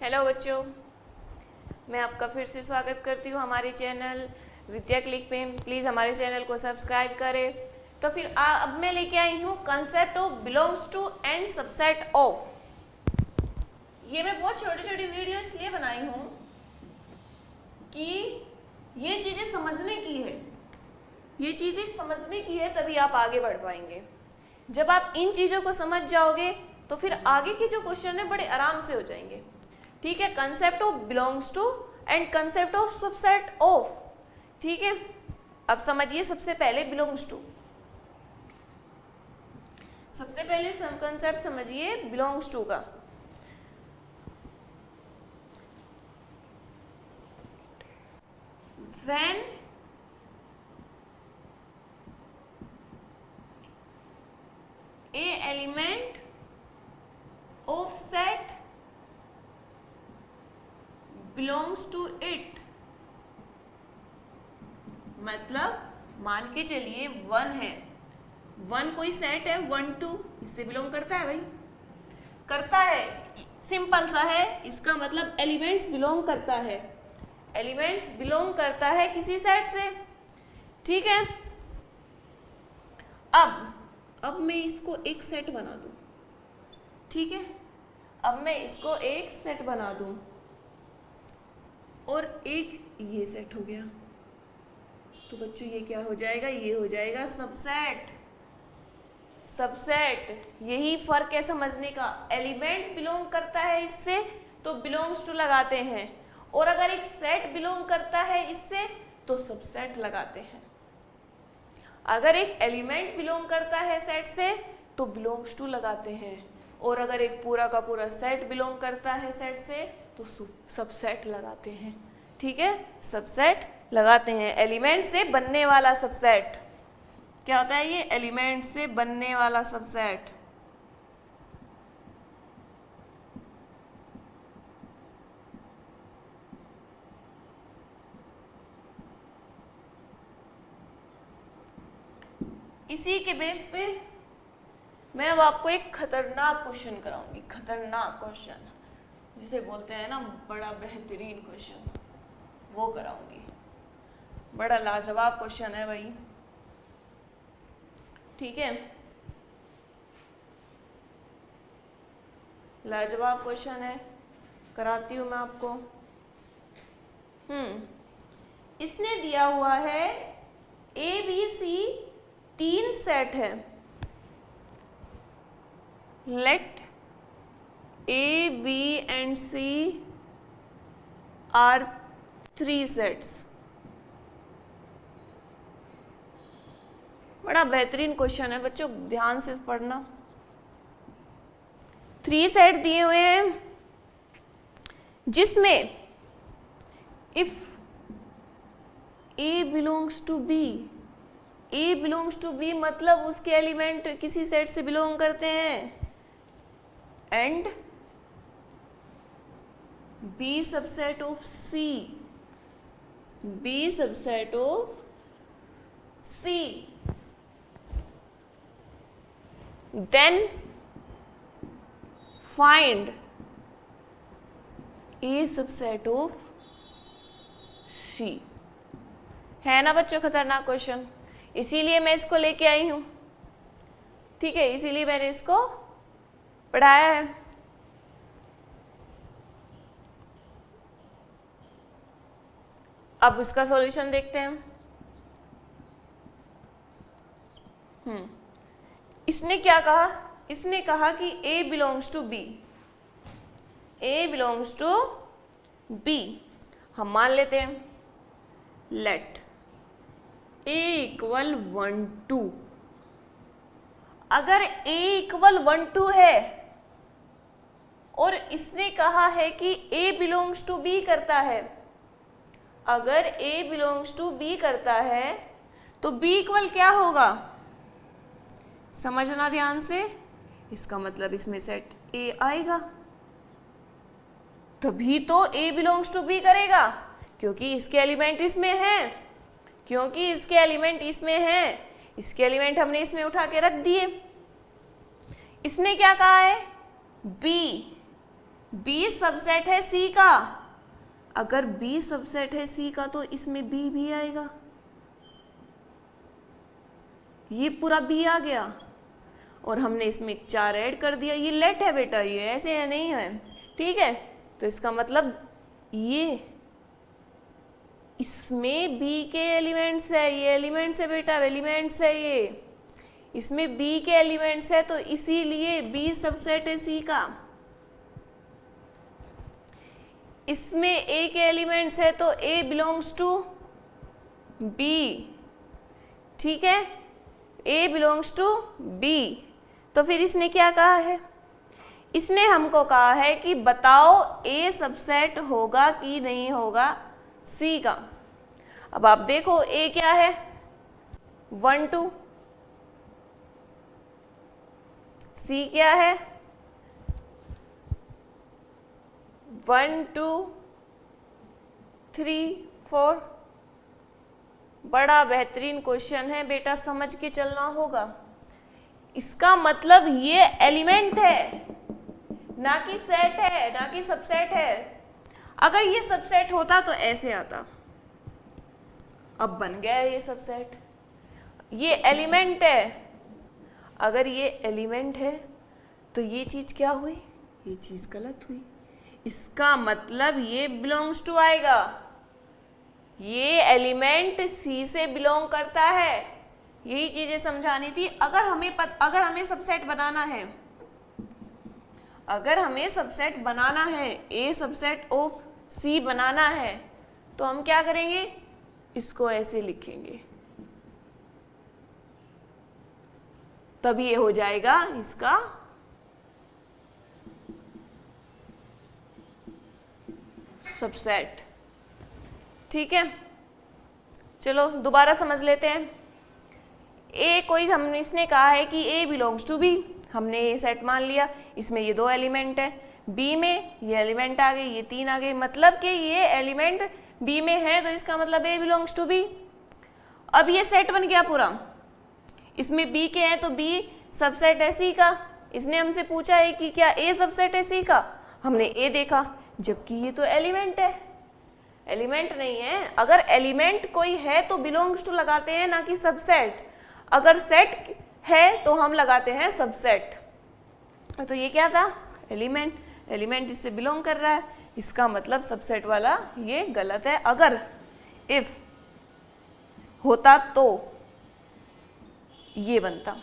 Hello बच्चों, मैं आपका फिर से स्वागत करती हूँ हमारे चैनल विद्या क्लिक पे। प्लीज़ हमारे चैनल को सब्सक्राइब करें। तो फिर अब मैं लेके आई हूँ concept of belongs to and subset of. ये मैं बहुत छोटी छोटी वीडियो इसलिए बनाई हूँ कि ये चीज़ें समझने की है, ये चीज़ें समझने की है, तभी आप आगे बढ़ पाएंगे। जब आप इन चीज़ों को समझ जाओगे तो फिर आगे के जो क्वेश्चन है बड़े आराम से हो जाएंगे। ठीक है, concept of belongs to and concept of subset of. ठीक है, अब समझिए सबसे पहले बिलोंग्स टू। सबसे पहले कंसेप्ट समझिए बिलोंग्स टू का। When a element of set belongs to it, मतलब मान के चलिए 1 है, 1 कोई सेट है, 1 2 इससे बिलोंग करता है भाई, करता है। सिंपल सा है, इसका मतलब एलिमेंट्स बिलोंग करता है, एलिमेंट्स बिलोंग करता है किसी सेट से। ठीक है, अब मैं इसको एक सेट बना दूं। ठीक है, अब मैं इसको एक सेट बना दूं और एक ये सेट हो गया, तो बच्चों ये क्या हो जाएगा, ये हो जाएगा सबसेट। सबसेट, यही फर्क है समझने का। एलिमेंट बिलोंग करता है इससे तो बिलोंग्स टू लगाते हैं, और अगर एक सेट बिलोंग करता है इससे तो सबसेट लगाते हैं। अगर एक एलिमेंट बिलोंग करता है सेट से तो बिलोंग्स टू लगाते हैं, और अगर एक पूरा का पूरा सेट बिलोंग करता है सेट से तो सबसेट लगाते हैं। ठीक है, सबसेट लगाते हैं। एलिमेंट से बनने वाला सबसेट क्या होता है, ये एलिमेंट से बनने वाला सबसेट। इसी के बेस पे मैं अब आपको एक खतरनाक क्वेश्चन कराऊंगी। खतरनाक क्वेश्चन जिसे बोलते हैं ना बड़ा बेहतरीन क्वेश्चन, वो कराऊंगी। बड़ा लाजवाब क्वेश्चन है भाई। ठीक है, लाजवाब क्वेश्चन है, कराती हूँ मैं आपको। इसने दिया हुआ है ABC 3 सेट है। Let A, B and C are 3 sets। बड़ा बेहतरीन क्वेश्चन है बच्चों, ध्यान से पढ़ना। 3 सेट दिए हुए हैं जिसमें if A belongs to B, A belongs to B मतलब उसके एलिमेंट किसी सेट से बिलोंग करते हैं, and B subset of C, B subset of C, then find A subset of C। है ना बच्चों खतरनाक क्वेश्चन, इसीलिए मैं इसको लेके आई हूं। ठीक है, इसीलिए मैंने इसको पढ़ाया है। अब इसका सॉल्यूशन देखते हैं। इसने क्या कहा, इसने कहा कि A belongs to B, A belongs to B। हम मान लेते हैं लेट A इक्वल 1 2। अगर A इक्वल 1 2 है और इसने कहा है कि A बिलोंग्स टू B करता है, अगर A बिलोंग्स टू B करता है तो B इक्वल क्या होगा, समझना ध्यान से। इसका मतलब इसमें सेट A आएगा, तभी तो A बिलोंग्स टू B करेगा, क्योंकि इसके एलिमेंट इसमें हैं, क्योंकि इसके एलिमेंट इसमें हैं, इसके एलिमेंट हमने इसमें उठा के रख दिए। इसने क्या कहा है, B बी सबसेट है सी का, अगर बी सबसेट है सी का तो इसमें बी भी आएगा, ये पूरा बी आ गया और हमने इसमें 4 ऐड कर दिया। ये लेट है बेटा, ये ऐसे है नहीं है, ठीक है। तो इसका मतलब ये इसमें बी के एलिमेंट्स है, ये एलिमेंट्स है बेटा, एलिमेंट्स है ये, इसमें बी के एलिमेंट्स है, तो इसीलिए बी सबसेट है सी का। इसमें ए के एलिमेंट्स है तो ए बिलोंग्स टू बी, ठीक है, ए बिलोंग्स टू बी। तो फिर इसने क्या कहा है, इसने हमको कहा है कि बताओ ए सबसेट होगा कि नहीं होगा सी का। अब आप देखो ए क्या है, 1 2, सी क्या है 1 2 3 4। बड़ा बेहतरीन क्वेश्चन है बेटा, समझ के चलना होगा। इसका मतलब ये एलिमेंट है, ना कि सेट है, ना कि सबसेट है। अगर ये सबसेट होता तो ऐसे आता, अब बन गया ये सबसेट। ये एलिमेंट है, अगर ये एलिमेंट है तो ये चीज क्या हुई, ये चीज गलत हुई। इसका मतलब ये बिलोंग्स टू आएगा, ये एलिमेंट सी से बिलोंग करता है। यही चीजें समझानी थी। अगर हमें सबसेट बनाना है, अगर हमें सबसेट बनाना है, ए सबसेट ऑफ सी बनाना है, तो हम क्या करेंगे, इसको ऐसे लिखेंगे, तब ये हो जाएगा इसका सबसेट, ठीक है। चलो दोबारा समझ लेते हैं। ए कोई हमने इसने कहा है कि ए बिलोंग्स टू बी, हमने ये सेट मान लिया, इसमें ये 2 एलिमेंट है, बी में ये एलिमेंट आ गए, ये 3 आ गए, मतलब कि ये एलिमेंट बी में है, तो इसका मतलब ए बिलोंग्स टू बी। अब ये सेट बन गया पूरा, इसमें बी के हैं तो बी सबसेट है सी का। इसने हमसे पूछा है कि क्या ए सबसेट है सी का, हमने ए देखा, जबकि ये तो एलिमेंट है, एलिमेंट नहीं है। अगर एलिमेंट कोई है तो बिलोंग्स टू लगाते हैं, ना कि सबसेट। अगर सेट है तो हम लगाते हैं सबसेट। तो ये क्या था, एलिमेंट, एलिमेंट इससे बिलोंग कर रहा है, इसका मतलब सबसेट वाला ये गलत है। अगर इफ होता तो ये बनता।